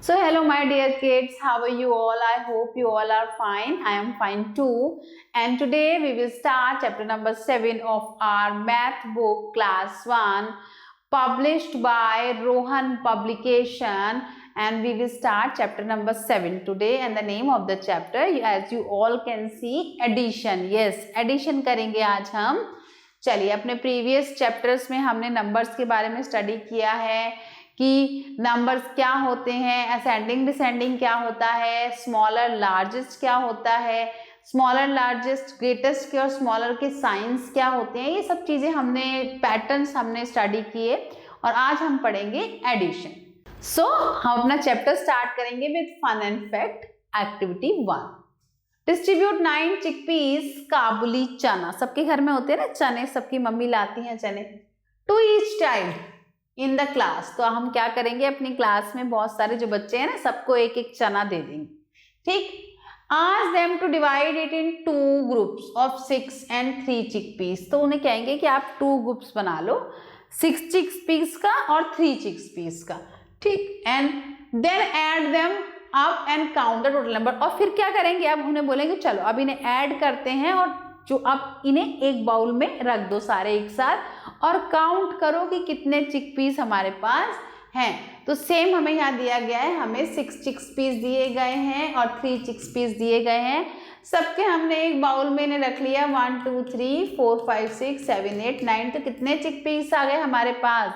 So hello my dear kids, how are you all? I hope you all are fine. I am fine too. And today we will start chapter number 7 of our math book class 1 published by Rohan Publication, and we will start chapter number 7 today. And the name of the chapter, as you all can see, addition. Yes, addition करेंगे आज हम. चलिए, अपने previous chapters में हमने numbers के बारे में स्टडी किया है कि नंबर्स क्या होते हैं, असेंडिंग डिसेंडिंग क्या होता है, स्मॉलर लार्जेस्ट क्या होता है, स्मॉलर लार्जेस्ट ग्रेटेस्ट के और स्मॉलर के साइंस क्या होते हैं. ये सब चीज़ें हमने पैटर्न्स हमने स्टडी किए और आज हम पढ़ेंगे एडिशन. सो हम अपना चैप्टर स्टार्ट करेंगे with fun and fact activity 1. Distribute 9 chickpeas kabuli chana. सबके घर में होते हैं ना चने, सबकी मम्मी लाती हैं चने. To each child in the class. तो हम क्या करेंगे, अपनी क्लास में बहुत सारे जो बच्चे हैं ना, सबको एक एक चना दे देंगे. ठीक. Ask them to divide it in 2 groups of 6 and 3 chickpeas. तो उन्हें कहेंगे कि आप 2 ग्रुप्स बना लो, 6 चिकपीस का और 3 चिकपीस का. ठीक. And then add them up and count the total number. और फिर क्या करेंगे, अब उन्हें बोलेंगे चलो अब इन्हें ऐड करते हैं और जो अब इन्हें एक बाउल में रख दो सारे एक साथ और काउंट करो कि कितने चिकपीस हमारे पास हैं. तो सेम हमें यहाँ दिया गया है, हमें 6 चिकपीस दिए गए हैं और 3 चिकपीस दिए गए हैं. सबके हमने एक बाउल में इन्हें रख लिया. 1 2 3 4 5 6 7 8 9. तो कितने चिकपीस आ गए हमारे पास?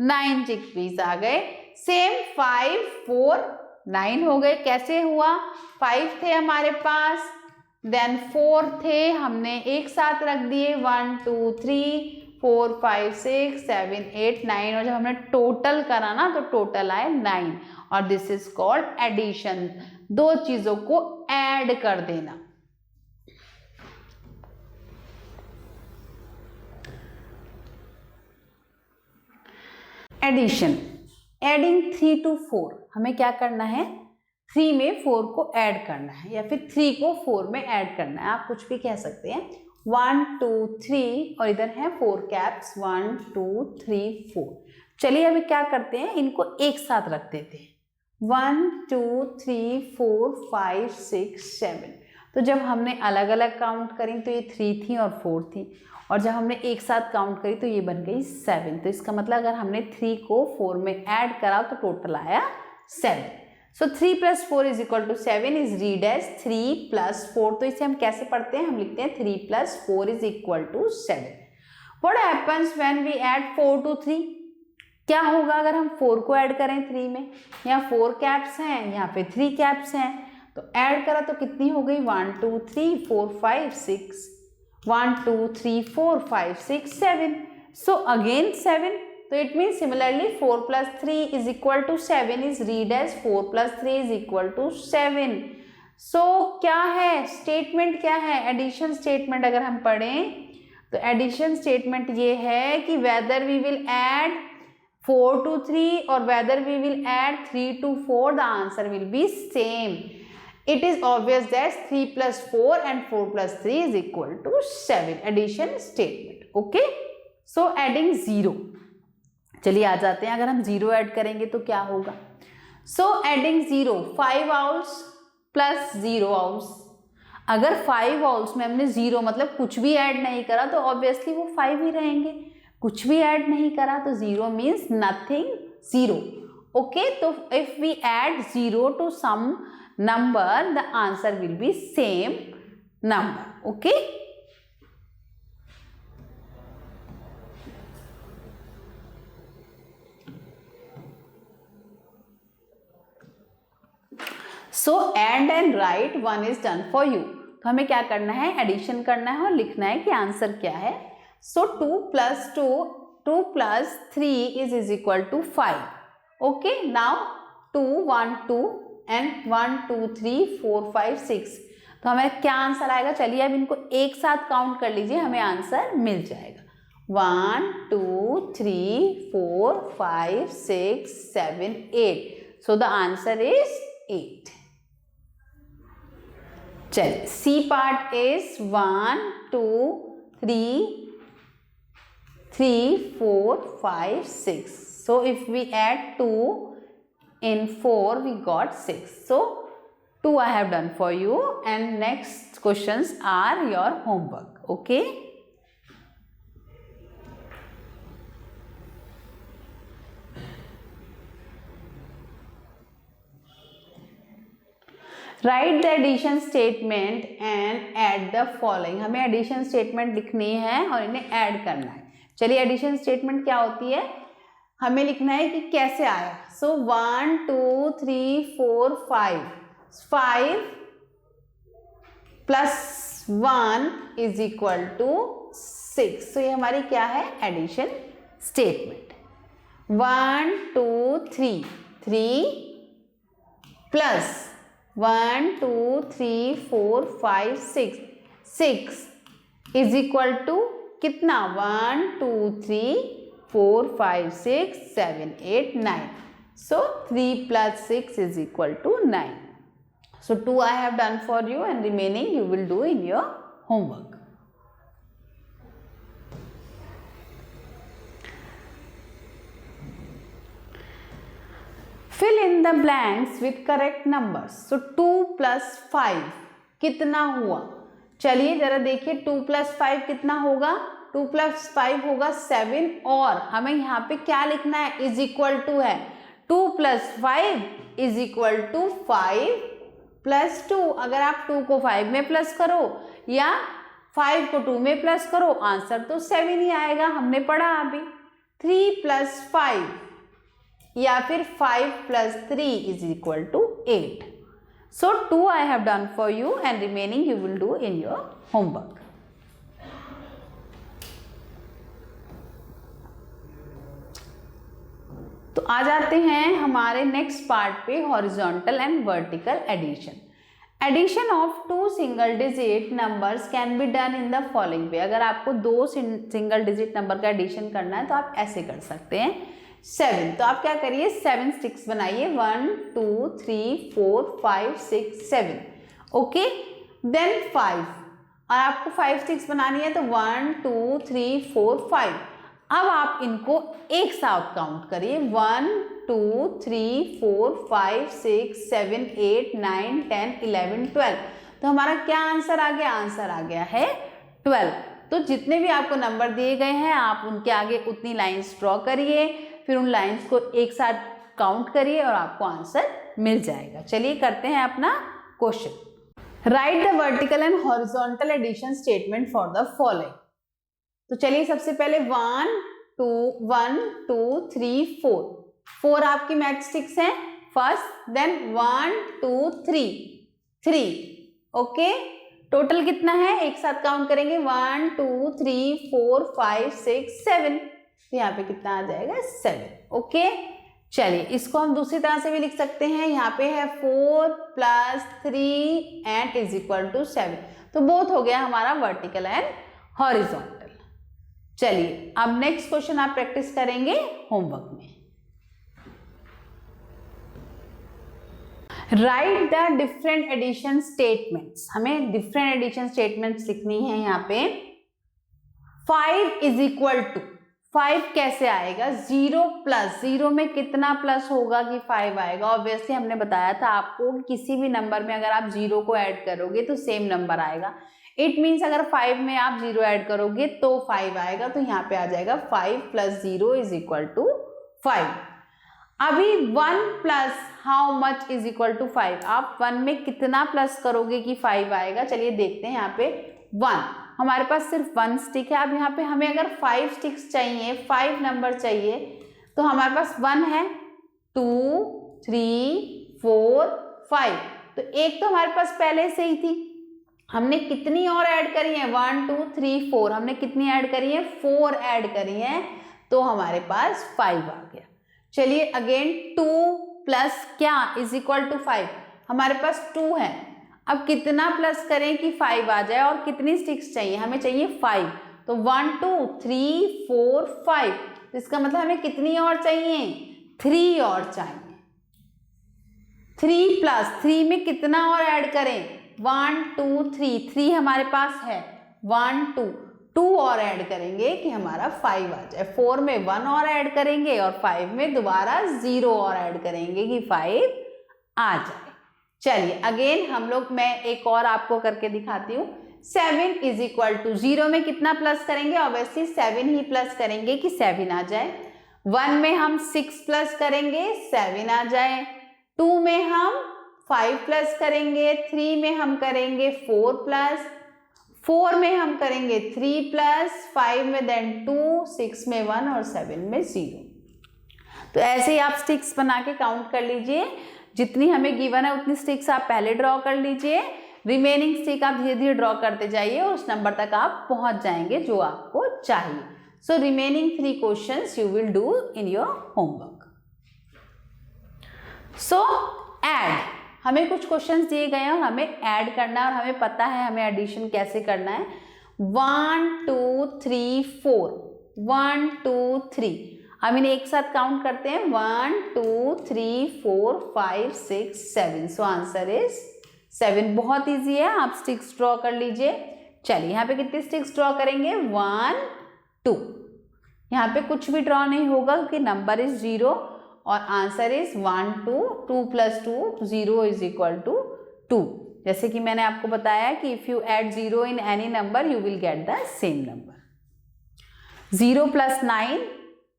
9 चिकपीस आ गए. सेम 5 4 9 हो गए. कैसे हुआ? 5 थे हमारे पास, देन 4 थे, हमने एक साथ रख दिए. 1 2 3 4 5 6 7 8 9. और जब हमने टोटल करा ना तो टोटल आए 9. और दिस इज कॉल्ड एडिशन. 2 चीजों को ऐड कर देना. एडिशन. Adding 3 to 4. हमें क्या करना है? 3 में 4 को ऐड करना है या फिर 3 को 4 में ऐड करना है. आप कुछ भी कह सकते हैं. 1 2 3 और इधर है 4 कैप्स. 1 2 3 4. चलिए अभी क्या करते हैं, इनको एक साथ रख देते हैं. 1 2 3 4 5 6 7. तो जब हमने अलग अलग काउंट करी तो ये 3 थी और 4 थी, और जब हमने एक साथ काउंट करी तो ये बन गई 7. तो इसका मतलब अगर हमने 3 को 4 में ऐड करा तो टोटल आया 7. सो 3 + 4 = 7 इज रीड एज 3 + 4. तो इसे हम कैसे पढ़ते हैं? हम लिखते हैं 3 + 4 = 7. What happens when we add 4 to 3? क्या होगा अगर हम 4 को ऐड करें 3 में? यहाँ 4 कैप्स हैं, यहाँ पे 3 कैप्स हैं. तो ऐड करा तो कितनी हो गई? 1 2 3 4 5 6. 1 2 3 4 5 6 7. So again 7. So it means similarly 4 + 3 = 7 is read as 4 + 3 = 7. So क्या है स्टेटमेंट? क्या है एडिशन स्टेटमेंट? अगर हम पढ़ें तो एडिशन स्टेटमेंट ये है कि whether we will add 4 to 3 और whether we will add 3 to 4, the answer will be same. It is obvious that 3 + 4 and 4 + 3 = 7. Addition statement. Okay. So adding 0. चलिए आ जाते हैं. अगर हम 0 ऐड करेंगे तो क्या होगा? So adding 0, 5 owls + 0 owls. अगर 5 owls में हमने 0 मतलब कुछ भी ऐड नहीं करा तो ऑब्वियसली वो 5 ही रहेंगे. कुछ भी ऐड नहीं करा तो 0 मीन्स नथिंग, 0. ओके. तो if we add 0 to some number, the answer will be same number. Okay. So add and write 1 is done for you. तो हमें क्या करना है? एडिशन करना है और लिखना है कि आंसर क्या है. So 2 + 2 2 + 3 is = 5. Okay. Now 2 1 2 and 1 2 3 4 5 6. तो हमें क्या आंसर आएगा? चलिए अब इनको एक साथ काउंट कर लीजिए, हमें आंसर मिल जाएगा. 1 2 3 4 5 6 7 8. So the answer is 8. चलिए C part is 1 2 3 3 4 5 6. So if we add 2 in 4 we got 6. So 2 I have done for you, and next questions are your homework. Okay. Write the addition statement and add the following. हमें addition statement लिखनी है और इन्हें add करना है. चलिए addition statement क्या होती है, हमें लिखना है कि कैसे आया. So 1 2 3 4 5 5 plus 1 is equal to 6. तो ये हमारी क्या है, addition statement. 1 2 3 3 plus 1 2 3 4 5 6 6 is equal to कितना, 1 2 3 4 5 6 7 8 9. So 3 plus 6 is equal to 9. So 2 I have done for you, and remaining you will do in your homework. Fill in the blanks with correct numbers. So 2 plus 5 कितना हुआ, चलिए जरा देखिए. 2 plus 5 कितना होगा, 2 plus 5 होगा 7, और हमें यहाँ पे क्या लिखना है, इज इक्वल टू है. 2 plus 5 is equal to 5 plus 2. अगर आप 2 को 5 में प्लस करो या 5 को 2 में प्लस करो, आंसर तो 7 ही आएगा. हमने पढ़ा अभी. 3 plus 5 या फिर 5 plus 3 is equal to 8. So 2 I have done for you, and remaining you will do in your homework. तो आ जाते हैं हमारे नेक्स्ट पार्ट पे, horizontal and vertical addition. Addition of 2 single digit numbers can be done in the following way. अगर आपको 2 single digit number का addition करना है तो आप ऐसे कर सकते हैं. 7, तो आप क्या करिए, 7 स्टिक्स बनाइए. 1 2 3 4 5 6 7. ओके, देन 5, और आपको 5 स्टिक्स बनानी है तो 1 2 3 4 5. अब आप इनको एक साथ काउंट करिए. 1 2 3 4 5 6 7 8 9 10 11 12. तो हमारा क्या आंसर आ गया, आंसर आ गया है 12. तो जितने भी आपको नंबर दिए गए हैं आप उनके आगे उतनी लाइंस ड्रॉ करिए, फिर उन लाइंस को एक साथ काउंट करिए और आपको आंसर मिल जाएगा. चलिए करते हैं अपना question. Write the vertical and horizontal addition statement for the following. तो चलिए सबसे पहले 1 2 3 4. 4 आपकी मैच स्टिक्स हैं फर्स्ट. देन 1 2 3 3. ओके, टोटल कितना है, एक साथ काउंट करेंगे. 1 2 3 4 5 6 7. यहाँ पे कितना आ जाएगा, 7. ओके, चलिए इसको हम दूसरी तरह से भी लिख सकते हैं. यहाँ पे है 4 plus 3 and is equal to 7. तो बोथ हो गया हमारा वर्टिकल एंड हॉरिजॉन्टल. चलिए अब नेक्स्ट क्वेश्चन आप प्रैक्टिस करेंगे होमवर्क में. Write the different addition statements. हमें डिफरेंट एडिशन स्टेटमेंट्स लिखनी है. यहाँ पे 5 इज इक्वल टू, 5 कैसे आएगा, 0 प्लस 0 में कितना प्लस होगा कि 5 आएगा. ऑब्वियसली हमने बताया था आपको किसी भी नंबर में अगर आप 0 को ऐड करोगे तो सेम नंबर आएगा. इट मीन्स अगर 5 में आप 0 ऐड करोगे तो 5 आएगा. तो यहाँ पे आ जाएगा 5 प्लस 0 इज इक्वल टू 5. अभी 1 plus how much is equal to 5. आप 1 में कितना प्लस करोगे कि 5 आएगा. चलिए देखते हैं. यहाँ पे 1, हमारे पास सिर्फ 1 स्टिक है. अब यहाँ पे हमें अगर 5 स्टिक्स चाहिए, 5 नंबर चाहिए, तो हमारे पास 1 है, 2 3 4 5. तो एक तो हमारे पास पहले से ही थी. हमने कितनी और ऐड करी है, 1 2 3 4. हमने कितनी ऐड करी है, 4 ऐड करी है. तो हमारे पास 5 आ गया. चलिए अगेन 2 प्लस क्या इज इक्वल टू 5. हमारे पास 2 है. अब कितना प्लस करें कि 5 आ जाए, और कितनी स्टिक्स चाहिए, हमें चाहिए 5. तो 1 2 3 4 5. तो इसका मतलब हमें कितनी और चाहिए, 3 और चाहिए. 3 प्लस 3 में कितना और ऐड करें, 1 2 3. 3 हमारे पास है, 1 2. 2 और ऐड करेंगे कि हमारा 5 आ जाए, 4 में 1 और ऐड करेंगे और 5 में दोबारा 0 और ऐड करेंगे कि 5 आ जाए। चलिए अगेन हम लोग, मैं एक और आपको करके दिखाती हूँ। 7 इज इक्वल टू 0 में कितना प्लस करेंगे, ऑब्वियसली 7 ही प्लस करेंगे कि 7 आ जाए। 1 में हम 6 प्लस करेंगे 7 आ जाए। 2 में हम 5 प्लस करेंगे, 3 में हम करेंगे 4 प्लस, 4 में हम करेंगे 3 प्लस, 5 में देन 2, 6 में 1 और 7 में 0। तो ऐसे ही आप स्टिक्स बना के काउंट कर लीजिए, जितनी हमें गिवन है उतनी स्टिक्स आप पहले ड्रॉ कर लीजिए, रिमेनिंग स्टिक आप धीरे धीरे ड्रॉ करते जाइए और उस नंबर तक आप पहुंच जाएंगे जो आपको चाहिए। So remaining 3 questions you will do in your homework. So add, हमें कुछ क्वेश्चंस दिए गए हैं और हमें ऐड करना है और हमें पता है हमें एडिशन कैसे करना है। 1 2 3 4, 1 2 3, हम इन्हें एक साथ काउंट करते हैं। 1 2 3 4 5 6 7। So answer is 7। बहुत इजी है, आप स्टिक्स ड्रॉ कर लीजिए। चलिए यहाँ पे कितनी स्टिक्स ड्रॉ करेंगे, 1 2। यहाँ पे कुछ भी ड्रॉ नहीं होगा क्योंकि नंबर इज 0 और answer is 1 2, 2 + 2 0 is equal to 2। जैसे कि मैंने आपको बताया कि if you add 0 in any number you will get the same number. 0 + 9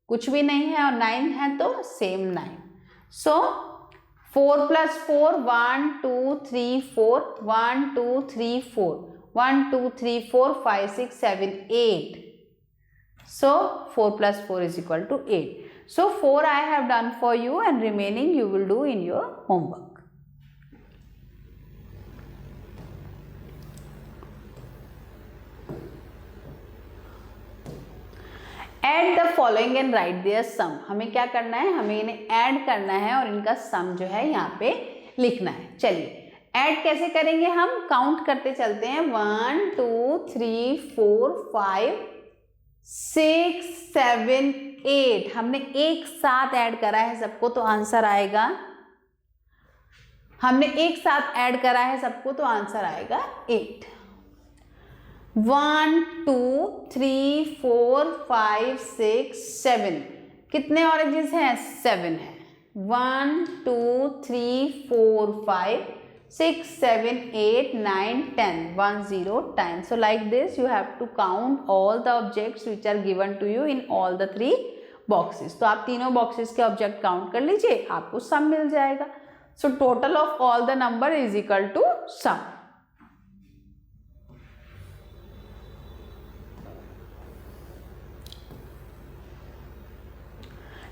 कुछ भी नहीं है और 9 है तो same 9। So 4 + 4, 1 2 3 4, 1 2 3 4, 1 2 3 4 5 6 7 8। So 4 + 4 is equal to 8. So 4 I have done for you and remaining you will do in your homework. Add the following and write their sum. हमें क्या करना है, हमें इन्हें ऐड करना है और इनका सम जो है यहाँ पे लिखना है। चलिए ऐड कैसे करेंगे, हम काउंट करते चलते हैं। 1 2 3 4 5 6 7 8। हमने एक साथ ऐड करा है सबको तो आंसर आएगा, हमने एक साथ ऐड करा है सबको तो आंसर आएगा 8। 1 2 3 4 5 6 7। कितने ऑरेंजेस हैं, 7 है। 1 2 3 4 5 6 7 8 9 10, 1 0 10. So like this you have to count all the objects which are given to you in all the 3 boxes. तो आप तीनों boxes के ऑब्जेक्ट काउंट कर लीजिए, आपको सम मिल जाएगा। So total of all the number is equal to sum.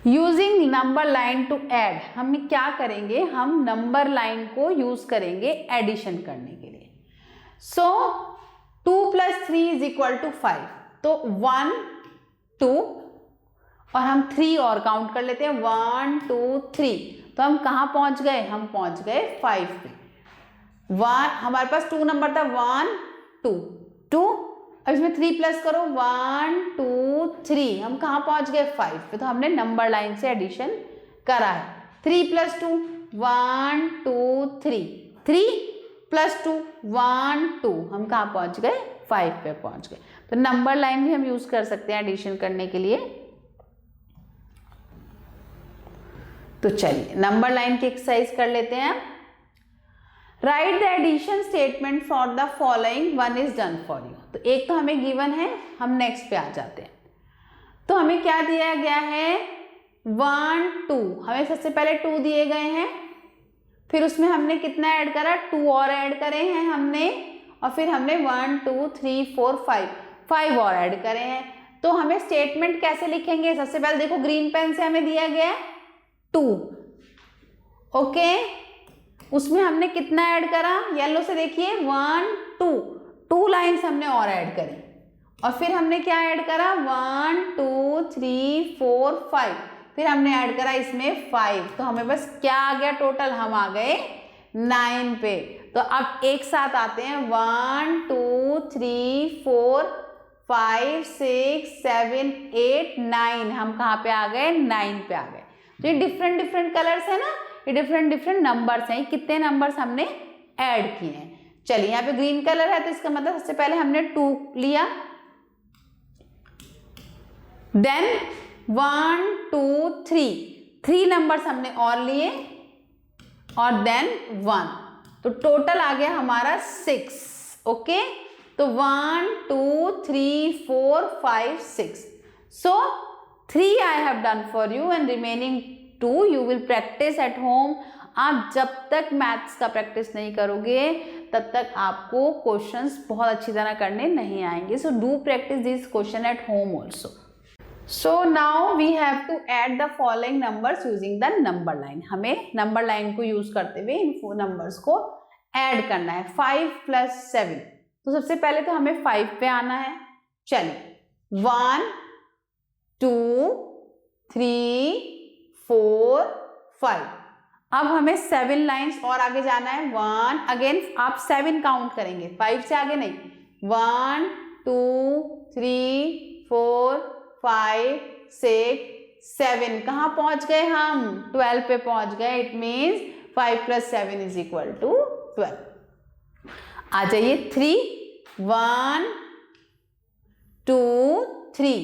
Using number line to add, हम क्या करेंगे, हम नंबर लाइन को यूज करेंगे एडिशन करने के लिए। So 2 + 3 is equal to 5। तो 1 2 और हम 3 और काउंट कर लेते हैं, 1 2 3। तो हम कहाँ पहुंच गए, हम पहुंच गए 5 पे। 1 हमारे पास 2 नंबर था, 1 2 2। अब इसमें 3 प्लस करो, 1 2 3। हम कहाँ पहुंच गए, 5 पे। तो हमने नंबर लाइन से एडिशन करा है। 3 + 2 1 2 3, 3 + 2 1 2। हम कहाँ पहुंच गए, 5 पे पहुंच गए। तो नंबर लाइन भी हम यूज कर सकते हैं एडिशन करने के लिए। तो चलिए नंबर लाइन की एक्सरसाइज कर लेते हैं। Write the addition statement for the following, 1 is done for you. तो एक तो हमें गिवन है, हम नेक्स्ट पे आ जाते हैं। तो हमें क्या दिया गया है, 1 2। हमें सबसे पहले 2 दिए गए हैं, फिर उसमें हमने कितना ऐड करा, 2 और ऐड करे हैं हमने, और फिर हमने 1 2 3 4 5 और ऐड करे हैं। तो हमें स्टेटमेंट कैसे लिखेंगे, सबसे पहले देखो ग्रीन पेन से हमें दिया गया है 2, ओके। उसमें हमने कितना ऐड करा, येलो से देखिए 1 2 लाइन्स हमने और ऐड करी, और फिर हमने क्या ऐड करा, 1 2 3 4 5। फिर हमने ऐड करा इसमें 5। तो हमें बस क्या आ गया टोटल, हम आ गए 9 पे। तो अब एक साथ आते हैं, 1 2 3 4 5 6 7 8 9। हम कहाँ पे आ गए, 9 पे आ गए। तो ये डिफरेंट डिफरेंट कलर्स है ना, ये डिफरेंट डिफरेंट नंबर्स हैं। कितने नंबर्स हमने ऐड किए हैं। चलिए यहाँ पे ग्रीन कलर है तो इसका मतलब सबसे पहले हमने 2 लिया, देन 1 2 3 नंबर्स हमने और लिए और देन 1, तो टोटल आ गया हमारा 6. ओके, तो 1 2 3 4 5 6. सो 3 I have done for you and remaining 2 you will practice at home. आप जब तक मैथ्स का प्रैक्टिस नहीं करोगे तब तक आपको क्वेश्चंस बहुत अच्छी तरह करने नहीं आएंगे. So do practice this question at home also. So now we have to add the following numbers using the number line. हमें नंबर लाइन को यूज करते हुए इन नंबर्स को ऐड करना है. 5 + 7, तो सबसे पहले तो हमें 5 पे आना है. चलिए 1 2 3 4 5. अब हमें 7 लाइन्स और आगे जाना है. 1 अगेन आप 7 काउंट करेंगे, 5 से आगे नहीं. 1 2 3 4 5 6 7. कहाँ पहुंच गए हम? 12 पे पहुंच गए. It means 5 + 7 = 12. आ जाइए 3 1 2 3.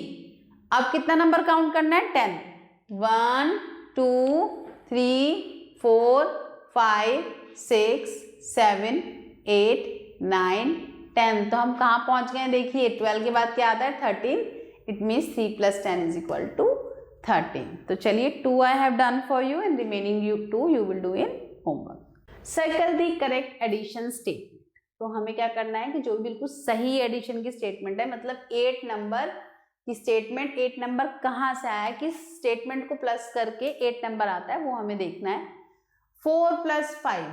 अब कितना नंबर काउंट करना है? 10. 1 2 3 4 5 6 7 8 9 10. तो हम कहाँ पहुंच गए? देखिए 12 के बाद क्या आता है? 13. It means 3 + 10 = 13. तो चलिए 2 I have done for you and remaining 2 you will do in homework. Circle the correct addition statement. तो हमें क्या करना है कि जो बिल्कुल सही एडिशन की स्टेटमेंट है, मतलब 8 नंबर की स्टेटमेंट, 8 नंबर कहाँ से आया, किस स्टेटमेंट को प्लस करके 8 नंबर आता है वो हमें देखना है. 4 + 5.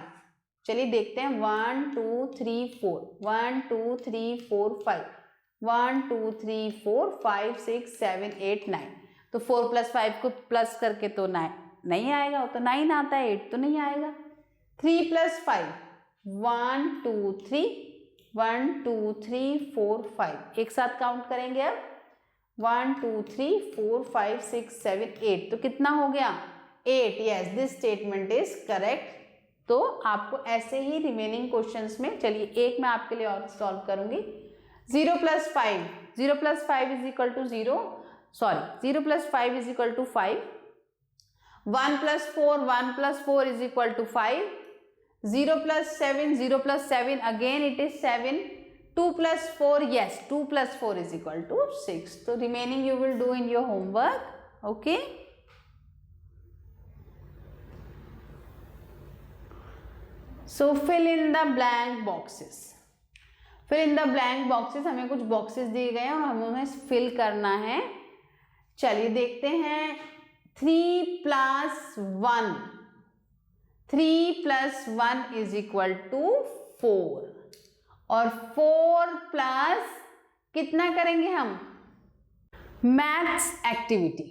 चलिए देखते हैं. 1 2 3 4 1 2 3 4 5 1 2 3 4 5 6 7 8 9. तो 4 + 5 को प्लस करके तो 9 नहीं आएगा, वो तो 9 आता है, 8 तो नहीं आएगा. 3 + 5 1 2 3 1 2 3 4 5. एक साथ काउंट करेंगे अब. 1 2 3 4 5 6 7 8. तो कितना हो गया? 8. Yes, this statement is correct. तो आपको ऐसे ही रिमेनिंग क्वेश्चंस में, चलिए एक मैं आपके लिए और सॉल्व करूंगी. 0 + 5 0 + 5 = 0. Sorry, 0 + 5 = 5. 1 + 4 1 + 4 = 5. 0 + 7 0 + 7 again it is 7. 2 + 4, yes, 2 + 4 = 6. So remaining you will do in your homework. Okay. So fill in the blank boxes. Fill in the blank boxes. हमें कुछ बॉक्सेस दिए गए हैं और हमें उन्हें फिल करना है. चलिए देखते हैं. 3 + 1 3 + 1 = 4. और 4 प्लस कितना करेंगे हम? Maths activity.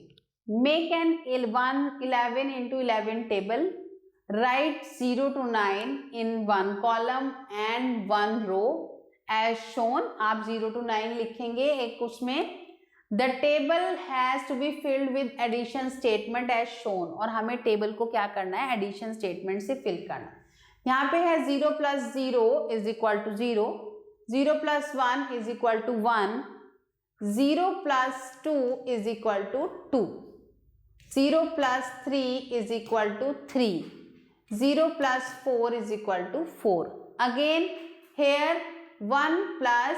Make an 11 × 11 table. Right 0 to 9 in 1 column and 1 row as shown. आप 0 to 9 लिखेंगे एक उसमें. The table has to be filled with addition statement as shown. और हमें टेबल को क्या करना है? एडिशन स्टेटमेंट से फिल करना. यहाँ पे है 0 + 0 = 0. 0 + 1 = 1. 0 + 2 = 2. 0 + 3 = 3. 0 + 4 = 4. Again here 1 प्लस,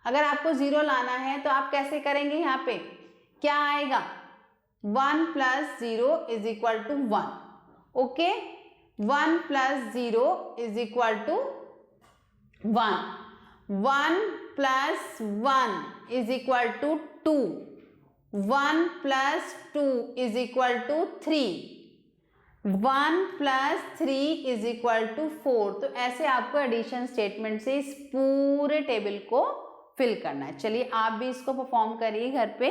अगर आपको 0 लाना है तो आप कैसे करेंगे? यहाँ पे क्या आएगा? 1 + 0 = 1. ओके, 1 + 0 = 1. 1 + 1 = 2. 1 + 2 = 3. 1 + 3 = 4. तो ऐसे आपको एडिशन स्टेटमेंट से इस पूरे टेबल को फिल करना है. चलिए आप भी इसको परफॉर्म करिए घर पे.